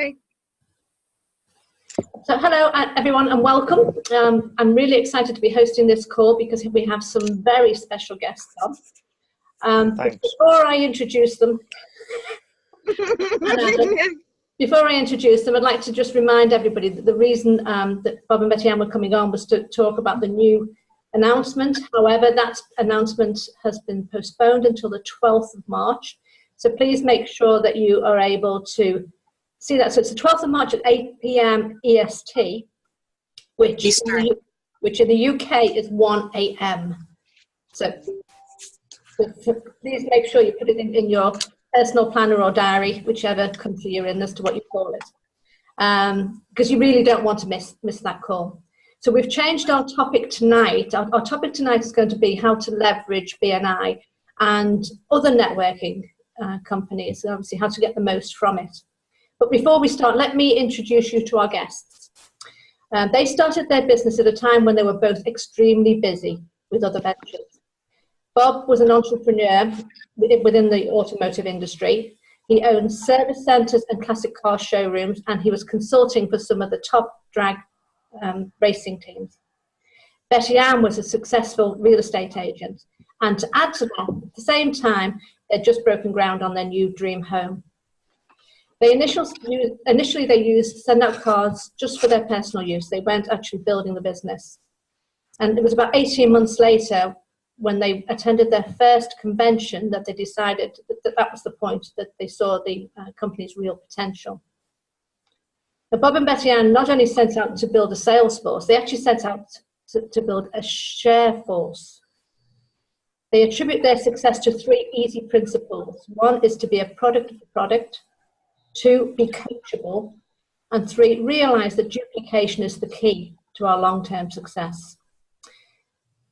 Okay. So hello everyone and welcome. I'm really excited to be hosting this call because we have some very special guests on. Thanks. Before I introduce them, I'd like to just remind everybody that the reason that Bob and Betty Ann were coming on was to talk about the new announcement. However, that announcement has been postponed until the 12th of March. So please make sure that you are able to see that. So it's the 12th of March at 8 p.m. EST, which in the UK is 1 a.m. So please make sure you put it in your personal planner or diary, whichever country you're in as to what you call it, because you really don't want to miss that call. So we've changed our topic tonight. Our topic tonight is going to be how to leverage BNI and other networking companies, and obviously how to get the most from it. But before we start, let me introduce you to our guests. They started their business at a time when they were both extremely busy with other ventures. Bob was an entrepreneur within the automotive industry. He owned service centres and classic car showrooms, and he was consulting for some of the top drag racing teams. Betty Ann was a successful real estate agent, and to add to that, at the same time, they'd just broken ground on their new dream home. Initially, they used Sendoutcards just for their personal use. They weren't actually building the business. And it was about 18 months later when they attended their first convention that they decided that was the point, that they saw the company's real potential. Now, Bob and Betty Ann not only set out to build a sales force, they actually set out to build a share force. They attribute their success to 3 easy principles. 1 is to be a product of the product. 2, be coachable. And 3, realize that duplication is the key to our long-term success.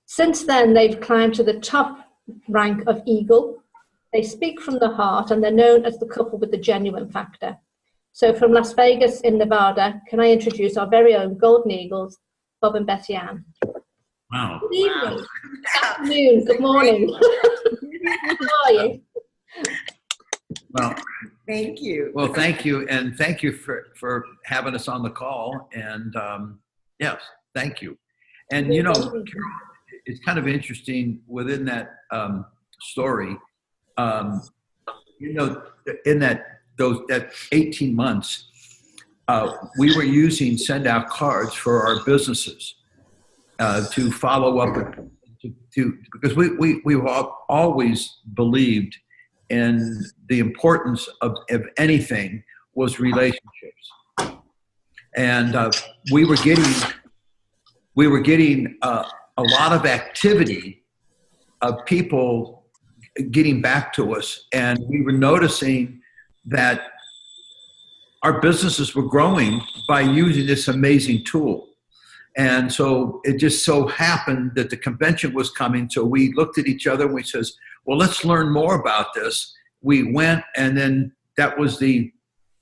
Since then, they've climbed to the top rank of Eagle. They speak from the heart, and they're known as the couple with the genuine factor. So from Las Vegas in Nevada, can I introduce our very own Golden Eagles, Bob and Betty Ann. Wow. Good evening. Good afternoon. Good morning. How are you? Well, Thank you. well, thank you, and thank you for having us on the call. And yes, thank you. And you know, it's kind of interesting within that story. You know, in that 18 months, we were using Sendoutcards for our businesses to follow up because we've always believed in the importance of anything was relationships, and we were getting a lot of activity of people getting back to us, and we were noticing that our businesses were growing by using this amazing tool. And so it just so happened that the convention was coming. So we looked at each other and we says, well, let's learn more about this. We went, and then that was the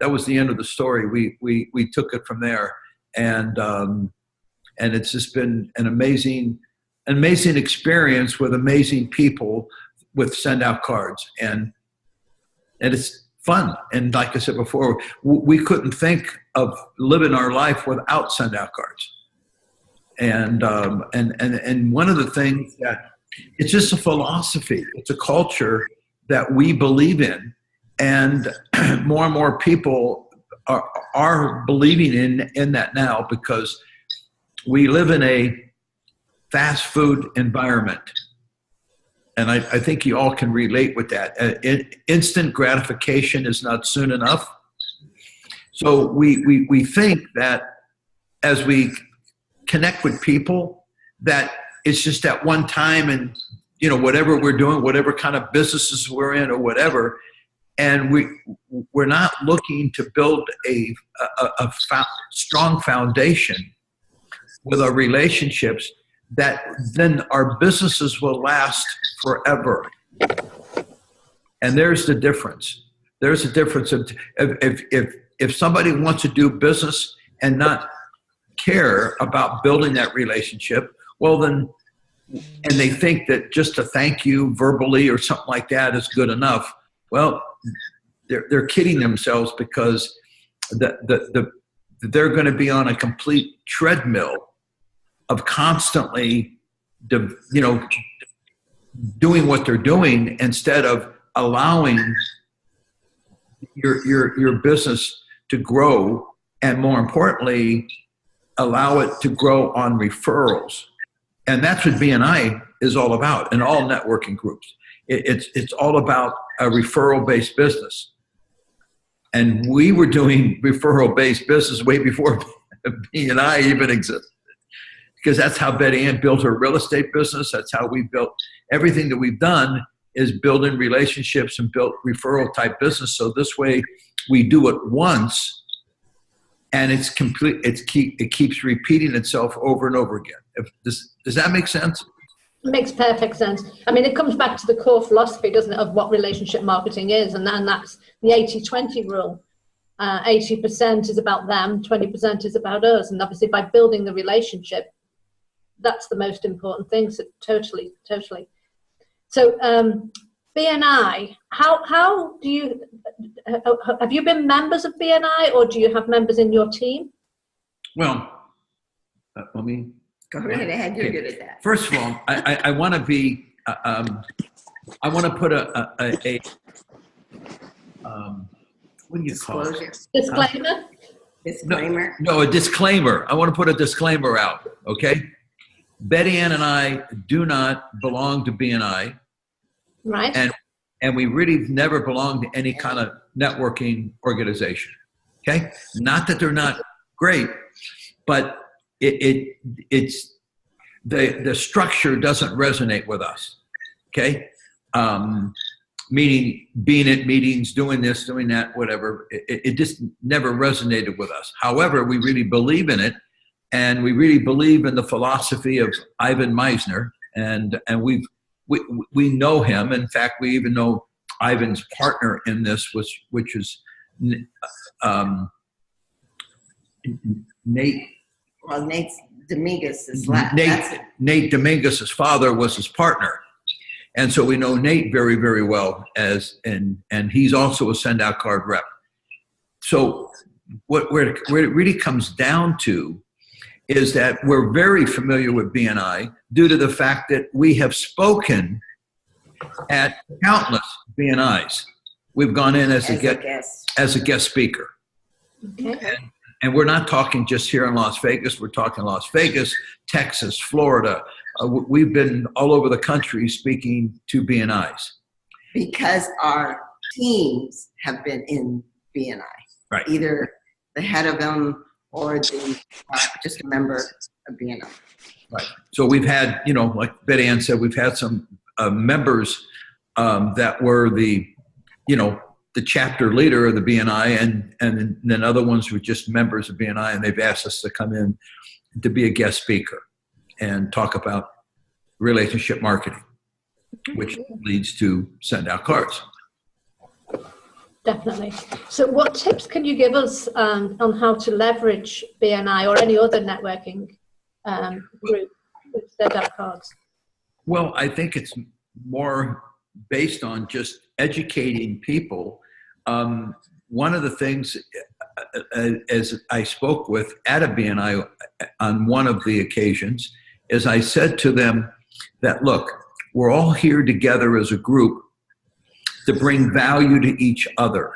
end of the story. We took it from there. And it's just been an amazing experience with amazing people with Sendoutcards. And it's fun. And like I said before, we couldn't think of living our life without Sendoutcards. And one of the things that it's just a philosophy, it's a culture that we believe in, and more and more people are believing in that now, because we live in a fast food environment. And I think you all can relate with that. Instant gratification is not soon enough. So we think that as we connect with people, that it's just at one time, and you know, whatever we're doing, whatever kind of businesses we're in or whatever, and we're not looking to build a strong foundation with our relationships, that then our businesses will last forever. And there's the difference. There's a difference. If somebody wants to do business and not care about building that relationship, well then, and they think that just a thank you verbally or something like that is good enough, well, they're kidding themselves, because they're going to be on a complete treadmill of constantly, doing what they're doing instead of allowing your business to grow, and more importantly, allow it to grow on referrals. And that's what BNI is all about, in all networking groups. It's all about a referral-based business. And we were doing referral-based business way before BNI even existed, because that's how Betty Ann built her real estate business. That's how we built everything that we've done, is building relationships and built referral type business. So this way we do it once, and it's complete. It keeps repeating itself over and over again. Does that make sense? It makes perfect sense. I mean, it comes back to the core philosophy, doesn't it, of what relationship marketing is, and that's the 80-20 rule. 80% is about them, 20% is about us, and obviously by building the relationship, that's the most important thing. So totally. So BNI, how do you, have you been members of BNI, or do you have members in your team? Well, let me go right ahead. You're good at that. First of all, I want to be, I want to put a what do you call it? Disclaimer? Disclaimer? No, a disclaimer. I want to put a disclaimer out, okay? Betty Ann and I do not belong to BNI. Right. And we really never belong to any kind of networking organization, okay? Not that they're not great, but it's the structure doesn't resonate with us, okay? Meaning being at meetings, doing this, doing that, whatever, it just never resonated with us. However, we really believe in it, and we really believe in the philosophy of Ivan Meisner, and we know him. In fact, we even know Ivan's partner in this, which is Nate. Well, Nate Dominguez is Nate Dominguez's father was his partner. And so we know Nate very, very well, and he's also a Sendoutcard rep. So where it really comes down to is that we're very familiar with BNI due to the fact that we have spoken at countless BNIs. We've gone in as a guest speaker. Okay. And we're not talking just here in Las Vegas. We're talking Las Vegas, Texas, Florida. We've been all over the country speaking to BNIs. Because our teams have been in BNI. Right. Either the head of them or just a member of BNI. Right. So we've had, like Betty Ann said, we've had some members that were the chapter leader of the BNI, and then other ones were just members of BNI, and they've asked us to come in to be a guest speaker and talk about relationship marketing, which leads to Sendoutcards. Definitely. So what tips can you give us on how to leverage BNI or any other networking group with Sendoutcards? Well, I think it's more based on just educating people. One of the things, as I spoke with at a BNI on one of the occasions, is I said to them that, look, we're all here together as a group to bring value to each other.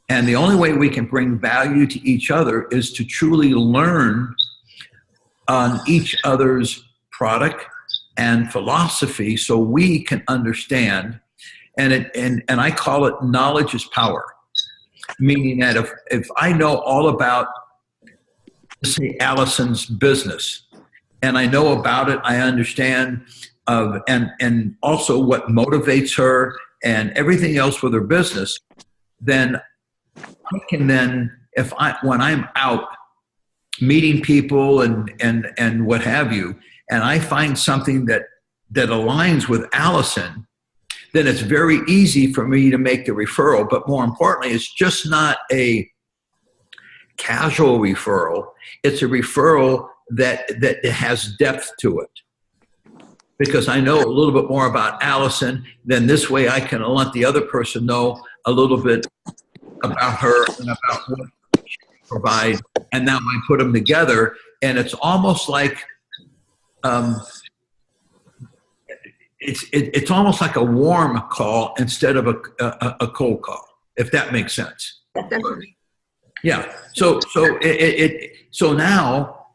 And the only way we can bring value to each other is to truly learn on each other's product and philosophy so we can understand. And I call it knowledge is power. Meaning that if I know all about, say, Allison's business, and I know about it, I understand and also what motivates her and everything else with her business, then I can when I'm out meeting people and what have you, and I find something that aligns with Allison, then it's very easy for me to make the referral. But more importantly, it's just not a casual referral. It's a referral that has depth to it. Because I know a little bit more about Allison, then this way I can let the other person know a little bit about her and about what she provides, and now I put them together, and it's almost like it's almost like a warm call instead of a cold call, if that makes sense. Definitely. Yeah. So now,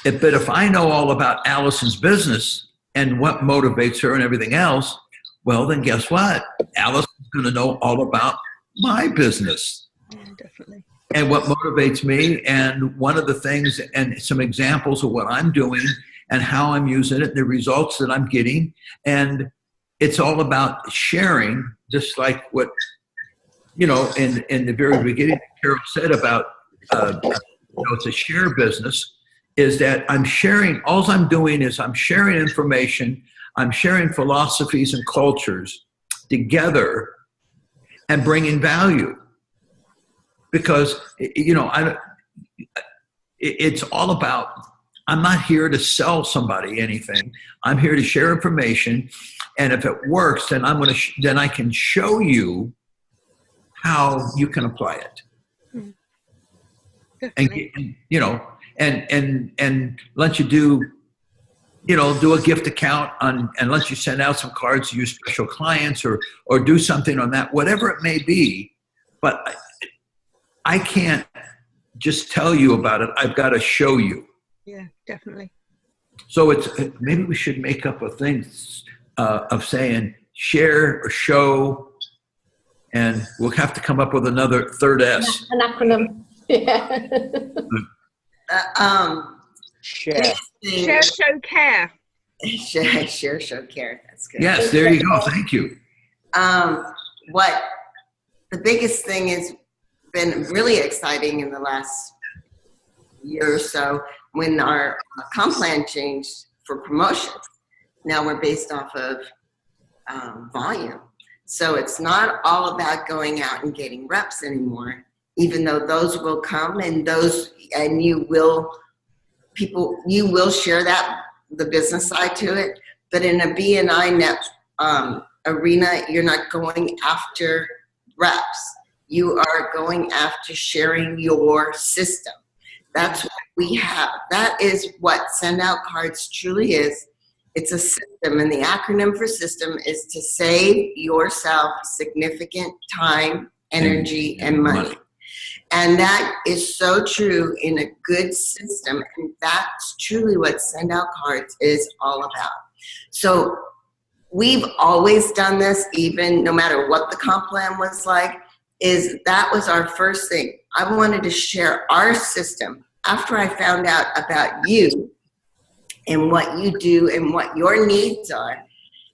if I know all about Allison's business and what motivates her and everything else, well, then guess what? Allison's going to know all about my business. Yeah, definitely. And what motivates me, and one of the things, and some examples of what I'm doing and how I'm using it, the results that I'm getting. And it's all about sharing, just like what, in the very beginning, Carol said about, it's a share business, is that I'm sharing, all I'm doing is I'm sharing information, I'm sharing philosophies and cultures together and bringing value. Because, it's all about, I'm not here to sell somebody anything. I'm here to share information. And if it works, then then I can show you how you can apply it. And let you do a gift account and let you send out some cards to your special clients or do something on that, whatever it may be. But I can't just tell you about it. I've got to show you. Yeah, definitely. So maybe we should make up a thing of saying share or show, and we'll have to come up with another third S. An acronym. Yeah. Share, show, care. Share, show, care. That's good. Yes, there you go. Thank you. What the biggest thing has been really exciting in the last year or so, when our comp plan changed for promotions. Now we're based off of volume. So it's not all about going out and getting reps anymore, even though those will come and you will share the business side to it. But in a B&I net arena, you're not going after reps. You are going after sharing your system. That's what we have. That is what Sendoutcards truly is. It's a system, and the acronym for system is to save yourself significant time, energy, and money. And that is so true in a good system, and that's truly what Sendoutcards is all about. So we've always done this, even no matter what the comp plan was like, that was our first thing. I wanted to share our system. After I found out about you and what you do and what your needs are,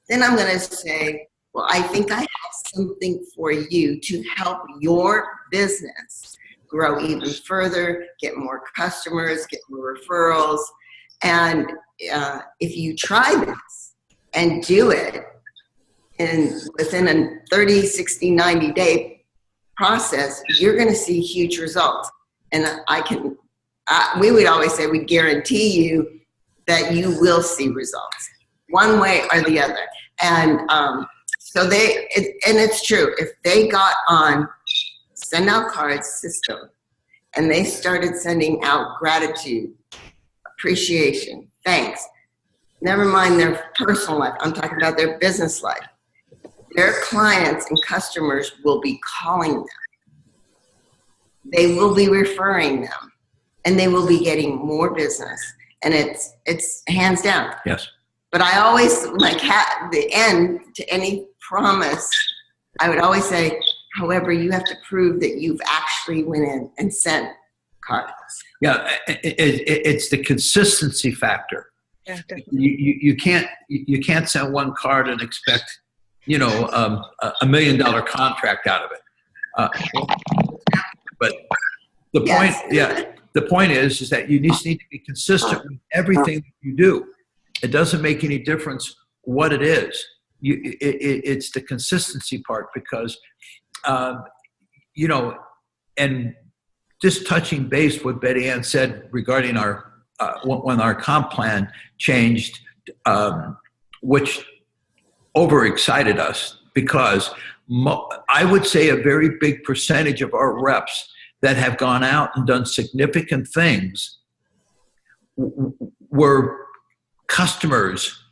then I'm going to say, well, I think I have something for you to help your business grow even further, get more customers, get more referrals. And if you try this and do it within a 30, 60, 90-day process, you're going to see huge results. And we would always say we guarantee you that you will see results one way or the other. And so it's true. If they got on Sendoutcards system and they started sending out gratitude, appreciation, thanks, never mind their personal life, I'm talking about their business life, their clients and customers will be calling them. They will be referring them, and they will be getting more business. And it's hands down. Yes. But I always, at the end to any promise, I would always say, however, you have to prove that you've actually went in and sent cards. Yeah, it's the consistency factor. Yeah, definitely. You can't send one card and expect $1 million contract out of it. But the point, the point is that you just need to be consistent with everything that you do. It doesn't make any difference what it is. It's the consistency part, because, and just touching base what BettyAnn said regarding when our comp plan changed, which overexcited us, because I would say a very big percentage of our reps that have gone out and done significant things were customers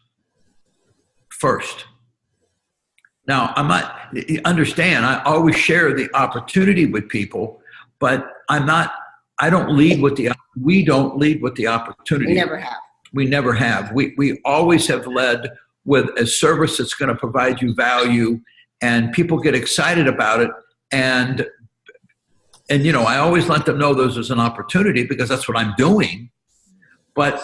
first. Now, understand, I always share the opportunity with people, but we don't lead with the opportunity. We never have. We never have. We always have led with a service that's going to provide you value, and people get excited about it. And I always let them know there's an opportunity, because that's what I'm doing. But,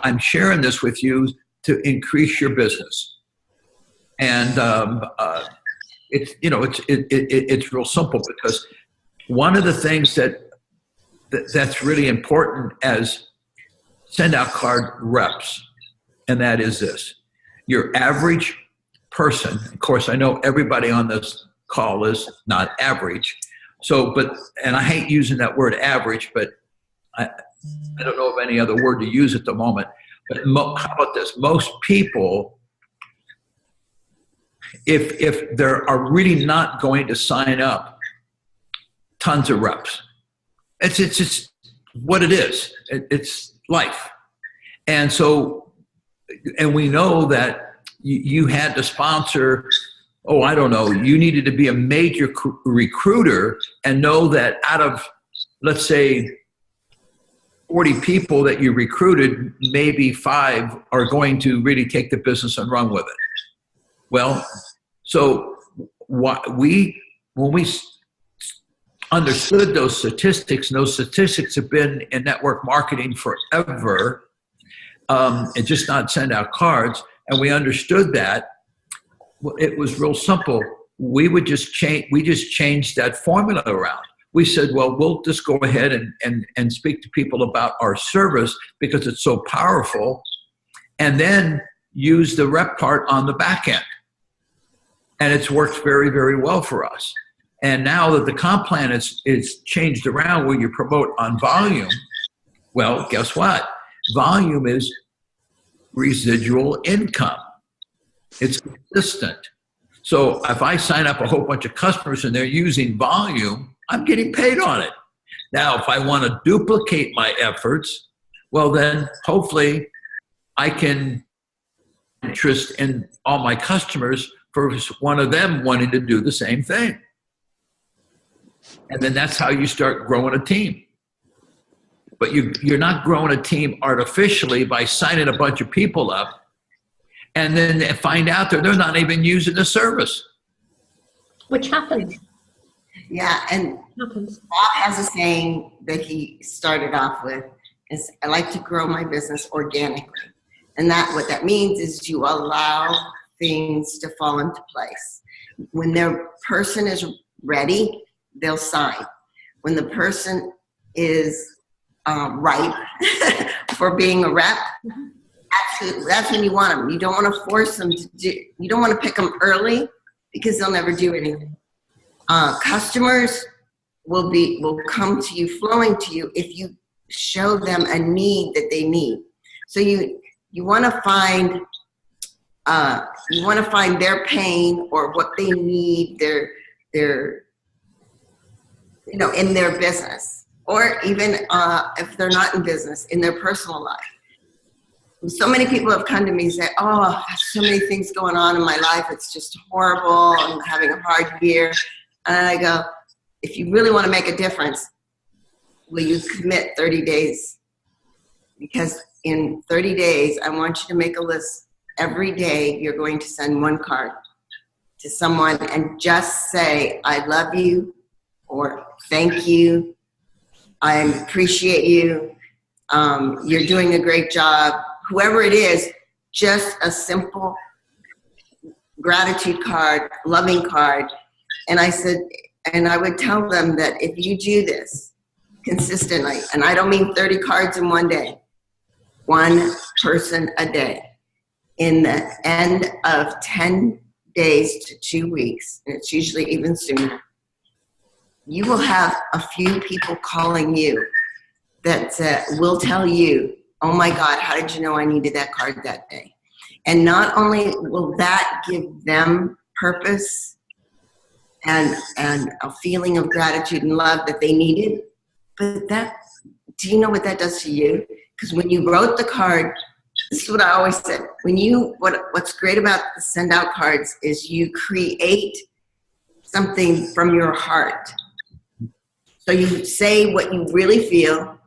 I'm sharing this with you to increase your business. And it's real simple, because one of the things that's really important as send-out card reps, and that is this. Your average person, of course, I know everybody on this call is not average. And I hate using that word average, but I don't know of any other word to use at the moment. But how about this? Most people, if they are really not going to sign up tons of reps, it's just what it is. It's life. And we know that you had to sponsor, I don't know, you needed to be a major recruiter and know that out of, let's say, 40 people that you recruited, maybe 5 are going to really take the business and run with it. Well, so when we understood those statistics, and those statistics have been in network marketing forever, and just not send out cards, and we understood that, it was real simple. We just changed that formula around. We said, well, we'll just go ahead and speak to people about our service because it's so powerful, and then use the rep part on the back end. And it's worked very, very well for us. And now that the comp plan is changed around where you promote on volume, well, guess what? Volume is residual income. It's consistent. So if I sign up a whole bunch of customers and they're using volume, I'm getting paid on it. Now, if I want to duplicate my efforts, well, then hopefully I can interest in all my customers for one of them wanting to do the same thing. And then that's how you start growing a team. But you're not growing a team artificially by signing a bunch of people up and then find out that they're not even using the service. Which happens. Yeah, and Bob has a saying that he started off with, is I like to grow my business organically. And what that means is you allow things to fall into place. When their person is ready, they'll sign. When the person is ripe for being a rep, that's when you want them. You don't want to force them to do, you don't want to pick them early because they'll never do anything. Customers will come to you, flowing to you, if you show them a need that they need. So you want to find their pain or what they need, their in their business, or even if they're not in business, in their personal life. So many people have come to me and say, oh, I have so many things going on in my life. It's just horrible. I'm having a hard year. And I go, if you really want to make a difference, will you commit 30 days? Because in 30 days, I want you to make a list. Every day, you're going to send one card to someone and just say, I love you, or thank you, I appreciate you, you're doing a great job. Whoever it is, just a simple gratitude card, loving card. And I said, and I would tell them that if you do this consistently, and I don't mean 30 cards in one day, one person a day, in the end of 10 days to 2 weeks, and it's usually even sooner, you will have a few people calling you that will tell you, oh my God, how did you know I needed that card that day? And not only will that give them purpose and a feeling of gratitude and love that they needed. But do you know what that does to you? Because when you wrote the card, this is what I always said. What's great about the send out cards is you create something from your heart. So you say what you really feel.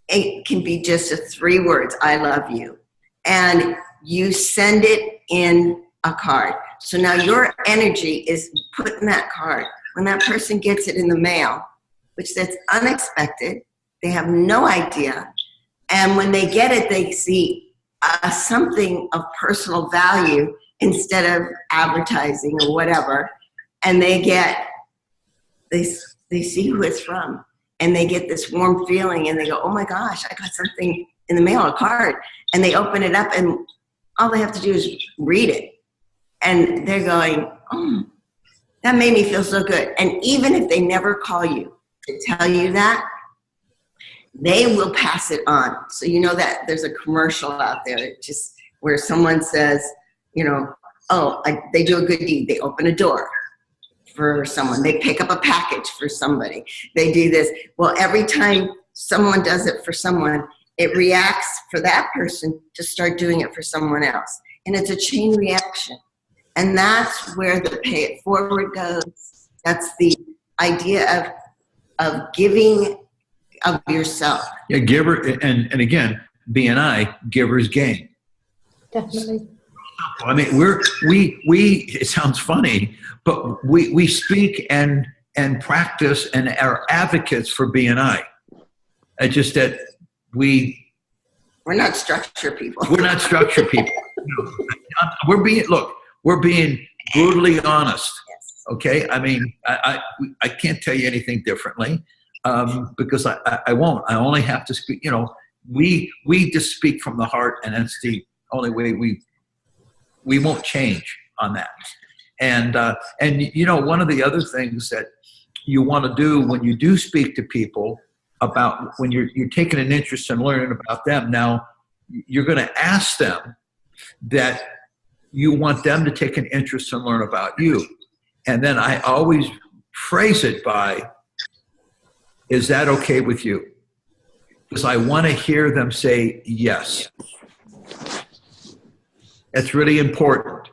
It can be just 3 words, I love you. And you send it in a card. So now your energy is put in that card. When that person gets it in the mail, which that's unexpected, they have no idea. And when they get it, they see something of personal value instead of advertising or whatever. And they see who it's from. And they get this warm feeling and they go, oh my gosh, I got something in the mail, a card. And they open it up and all they have to do is read it. And they're going, oh, that made me feel so good. And even if they never call you to tell you that, they will pass it on. So you know that there's a commercial out there just where someone says, you know, they do a good deed. They open a door for someone. They pick up a package for somebody. They do this. Well, every time someone does it for someone, it reacts for that person to start doing it for someone else. And it's a chain reaction. And that's where the pay it forward goes. That's the idea of giving of yourself. Yeah, giver, and again, BNI, givers gain. Definitely. I mean, it sounds funny, but we speak and practice and are advocates for BNI. It's just that we're not structure people. We're not structure people. We're being brutally honest. Yes. Okay. I mean, I can't tell you anything differently because I won't. I only have to speak. You know, we just speak from the heart, and that's the only way we won't change on that. And you know, one of the other things that you want to do when you do speak to people about when you're taking an interest in learning about them, now you're going to ask them that you want them to take an interest and learn about you. And then I always phrase it by, is that okay with you? Because I want to hear them say yes. That's really important.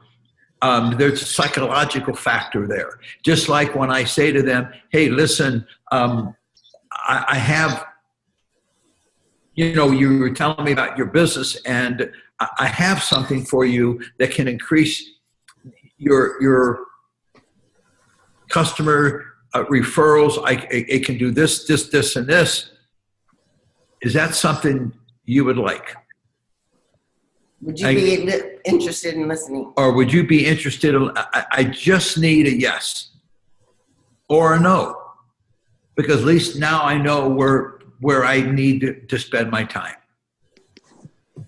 There's a psychological factor there. Just like when I say to them, hey, listen, I have, you know, you were telling me about your business, and I have something for you that can increase your customer referrals. It can do this, and this. Is that something you would like? Would you be interested in listening? Or would you be interested in, I just need a yes or a no, because at least now I know where I need to spend my time.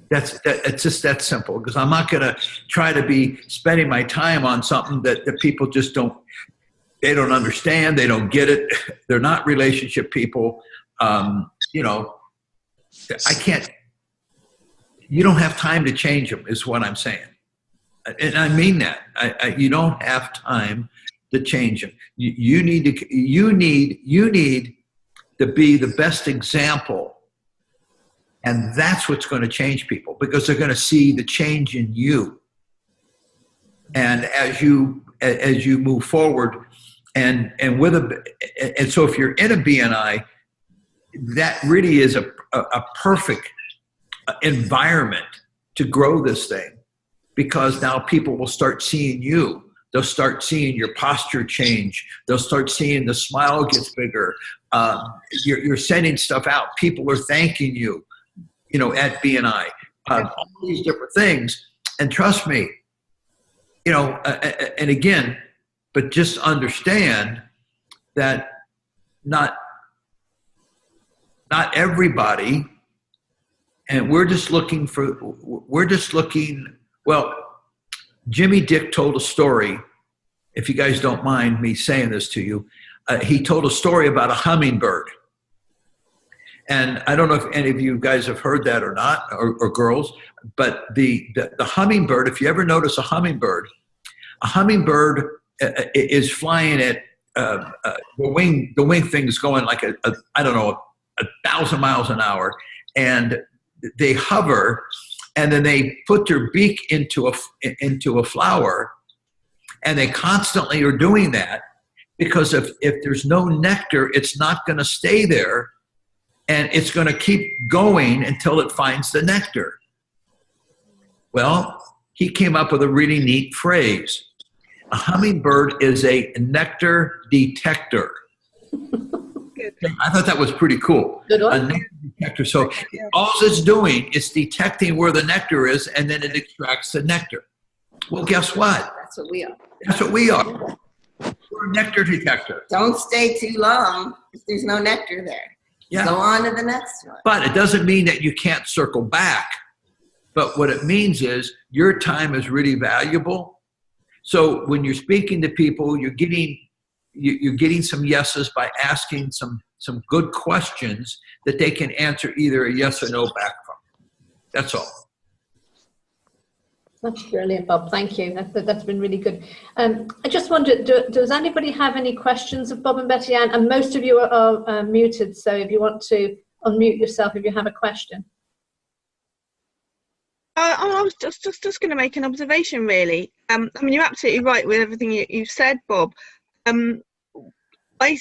It's just that simple, because I'm not going to try to be spending my time on something that people just don't understand. They don't get it. They're not relationship people. You know, I can't. You don't have time to change them, is what I'm saying. And I mean that. You don't have time to change them. You need to be the best example. And that's what's going to change people, because they're going to see the change in you. And as you move forward and so if you're in a BNI, that really is a perfect environment to grow this thing, because now people will start seeing you. They'll start seeing your posture change. They'll start seeing the smile gets bigger. You're sending stuff out. People are thanking you, you know, at BNI. All these different things. And trust me, you know, and again, but just understand that not everybody. And we're just looking, well, Jimmy Dick told a story, if you guys don't mind me saying this to you. He told a story about a hummingbird. And I don't know if any of you guys have heard that or not, or girls, but the hummingbird, if you ever notice a hummingbird is flying at the wing thing is going like I don't know, 1,000 miles an hour, and they hover, and then they put their beak into a flower, and they constantly are doing that, because if there's no nectar, it's not going to stay there, and it's going to keep going until it finds the nectar. Well, he came up with a really neat phrase. A hummingbird is a nectar detector. I thought that was pretty cool. Good one. A nectar detector. So all it's doing is detecting where the nectar is, and then it extracts the nectar. Well, guess what? That's what we are. That's what we are. We're a nectar detector. Don't stay too long if there's no nectar there. Yeah. Go on to the next one. But it doesn't mean that you can't circle back. But what it means is your time is really valuable. So when you're speaking to people, you're getting some yeses by asking some good questions that they can answer either a yes or no back from. That's all. That's brilliant, Bob. Thank you. That's been really good. I just wondered, does anybody have any questions of Bob and Betty-Ann? And most of you are muted, so if you want to unmute yourself if you have a question. I was just going to make an observation, really. I mean, you're absolutely right with everything you've said, Bob. I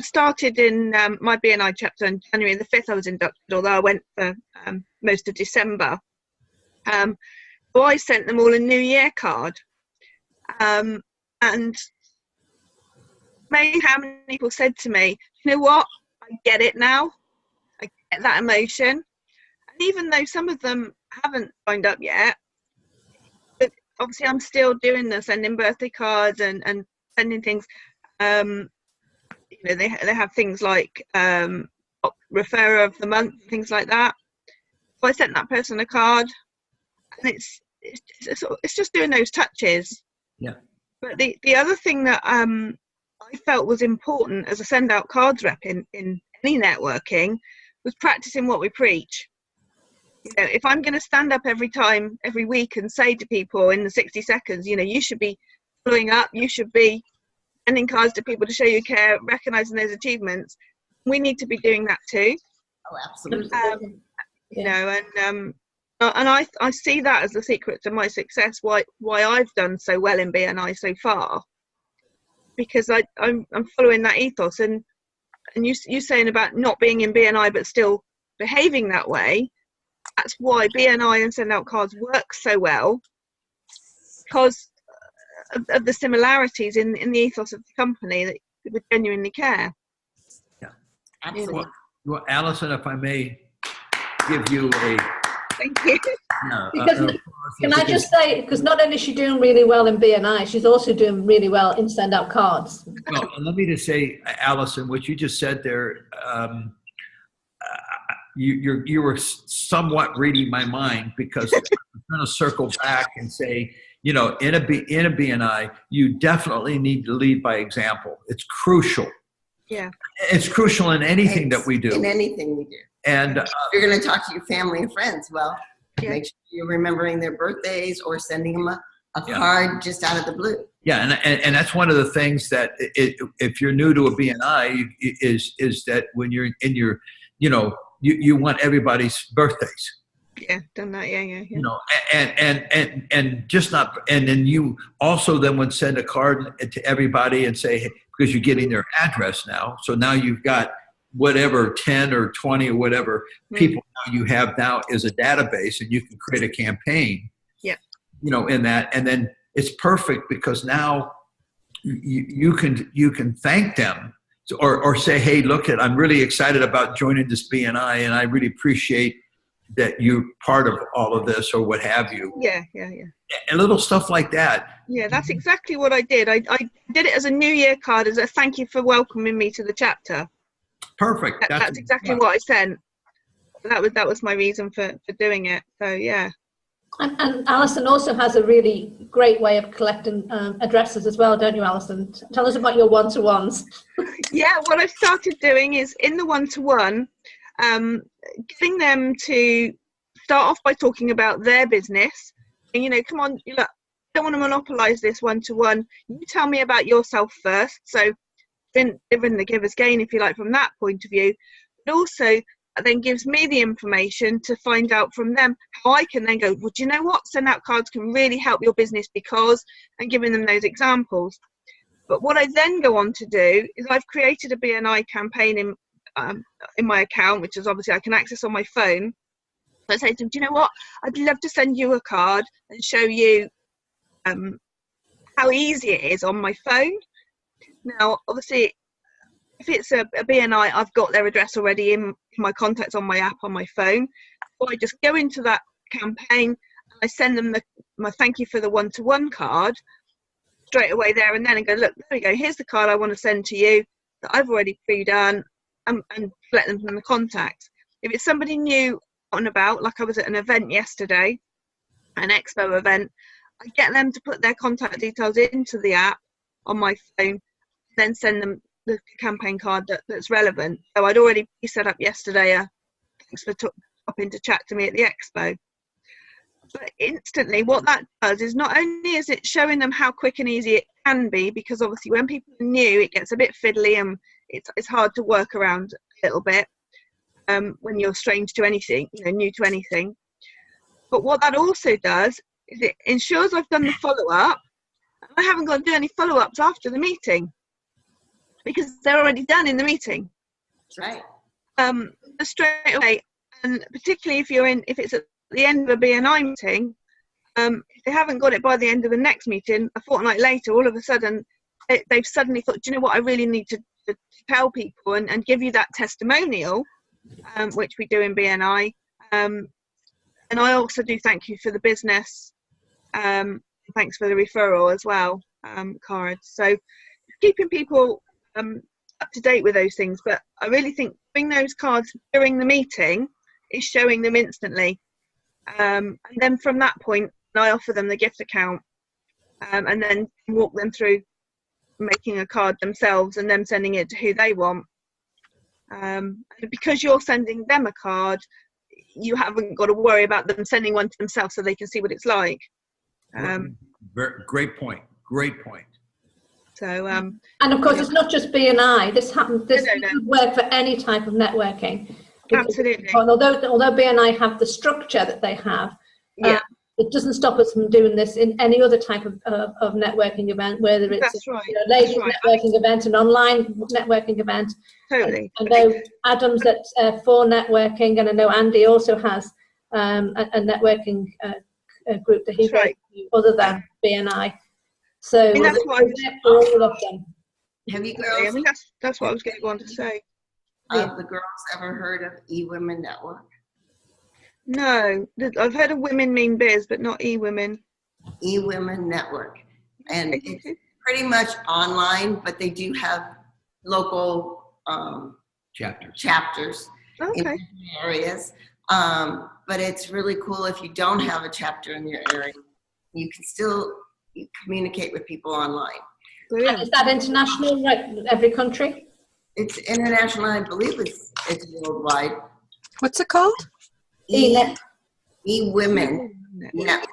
started in my BNI chapter on January the 5th. I was inducted, although I went for most of December. So I sent them all a New Year card. And maybe how many people said to me, you know what, I get it now. I get that emotion. And even though some of them haven't signed up yet, but obviously I'm still doing the sending birthday cards and sending things. You know, they have things like referrer of the month, things like that. So I sent that person a card, and it's just doing those touches. Yeah. But the other thing that I felt was important as a send out cards rep in any networking was practicing what we preach. You know, if I'm going to stand up every week and say to people in the 60 seconds, you know, you should be following up, you should be sending cards to people to show you care, recognizing those achievements, we need to be doing that too. Oh, absolutely. You know, and I see that as the secret to my success. Why I've done so well in BNI so far, because I'm following that ethos. And you saying about not being in BNI but still behaving that way. That's why BNI and send out cards work so well, because of the similarities in the ethos of the company that would genuinely care. Yeah, Absolutely. Well, Alison, if I may give you a... Thank you. Because can I just say, because not only is she doing really well in BNI, she's also doing really well in send out cards. Well, let me just say, Alison, what you just said there, you were somewhat reading my mind, because I'm going to circle back and say, you know, in a BNI, you definitely need to lead by example. It's crucial. Yeah. It's crucial in anything that we do. In anything we do. And if you're going to talk to your family and friends, well, Yeah. make sure you're remembering their birthdays or sending them a card just out of the blue. yeah, and that's one of the things that if you're new to a BNI is that when you're in your, you know, you want everybody's birthdays. Yeah, done that. Yeah. You know, and just not, and then you also then would send a card to everybody and say, hey, because you're getting their address now. So now you've got whatever 10 or 20 or whatever people you have now is a database, and you can create a campaign. Yeah. You know, in that, and then it's perfect because now you can thank them. Or say, hey, look, I'm really excited about joining this BNI, and I really appreciate that you're part of all of this, or what have you. Yeah. And little stuff like that. Yeah, that's exactly what I did. I did it as a New Year card, as a thank you for welcoming me to the chapter. Perfect. That's exactly what I sent. That was my reason for doing it. So yeah. And Alison also has a really great way of collecting addresses as well, don't you, Alison? Tell us about your one-to-ones. Yeah, what I've started doing is in the one-to-one, getting them to start off by talking about their business. And, you know, come on, look, I don't want to monopolize this one-to-one. You tell me about yourself first. So given the giver's gain, if you like, from that point of view, but also then gives me the information to find out from them how I can then go, well, do you know what? Sendoutcards can really help your business because, and giving them those examples. But what I then go on to do is I've created a BNI campaign in my account, which is obviously I can access on my phone. So I say to them, do you know what? I'd love to send you a card and show you how easy it is on my phone. Now, obviously, if it's a BNI, I've got their address already in my contacts on my app on my phone. So I just go into that campaign and I send them my thank you for the one-to-one card straight away there and then, and go, look, there we go, here's the card I want to send to you that I've already pre-done, and let them from the contacts. If it's somebody new on about, like I was at an event yesterday, an expo event, I get them to put their contact details into the app on my phone, then send them the campaign card that's relevant. So I'd already set up yesterday thanks for stopping to chat to me at the expo. But instantly what that does is not only is it showing them how quick and easy it can be, because obviously when people are new it gets a bit fiddly and it's hard to work around a little bit when you're strange to anything, new to anything. But what that also does is it ensures I've done the follow-up and I haven't got to do any follow-ups after the meeting, because they're already done in the meeting. That's right. Straight away, and particularly if it's at the end of a BNI meeting, if they haven't got it by the end of the next meeting, a fortnight later, all of a sudden, they've suddenly thought, do you know what, I really need to tell people and give you that testimonial, which we do in BNI. And I also do thank you for the business. Thanks for the referral as well, cards. So keeping people up to date with those things, but I really think doing those cards during the meeting is showing them instantly, and then from that point I offer them the gift account, and then walk them through making a card themselves and them sending it to who they want, and because you're sending them a card, you haven't got to worry about them sending one to themselves so they can see what it's like. Great point. So, and of course, it's not just BNI. This could work for any type of networking. Absolutely. Although BNI have the structure that they have, it doesn't stop us from doing this in any other type of networking event, whether it's ladies networking event, an online networking event. Totally. I know Adam's at For Networking, and I know Andy also has a networking group that he's other than BNI. So that's what for all of them. Have you girls? That's what I was going to go on to say. Have the girls ever heard of eWomen Network? No, I've heard of Women Mean Biz, but not eWomen. eWomen Network, and it's pretty much online, but they do have local chapters in areas. But it's really cool if you don't have a chapter in your area, you can still communicate with people online. And is that international, right? Every country? It's international. I believe it's worldwide. What's it called? eWomen Network.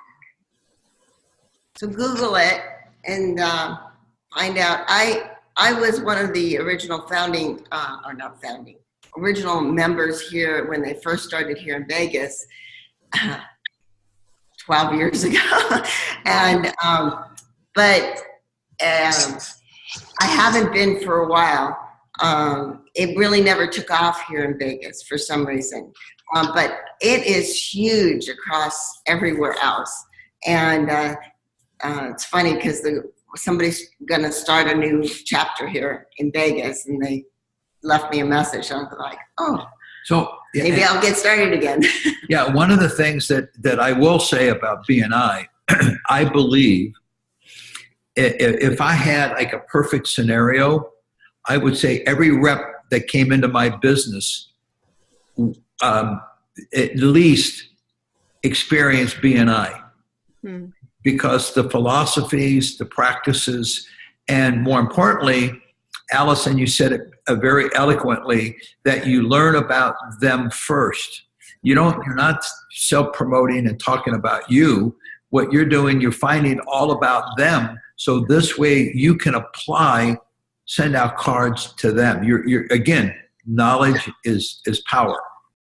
So Google it and find out. I was one of the original original members here when they first started here in Vegas 12 years ago. And but I haven't been for a while. It really never took off here in Vegas for some reason. But it is huge across everywhere else. And it's funny because somebody's going to start a new chapter here in Vegas, and they left me a message. I was like, oh, so maybe I'll get started again. Yeah, one of the things that I will say about BNI, I believe if I had like a perfect scenario, I would say every rep that came into my business at least experienced BNI. Because the philosophies, the practices, and more importantly, Allison, you said it very eloquently, that you learn about them first. You're not self-promoting and talking about you. What you're doing, you're finding all about them. So this way you can apply send out cards to them. You're again, knowledge is power.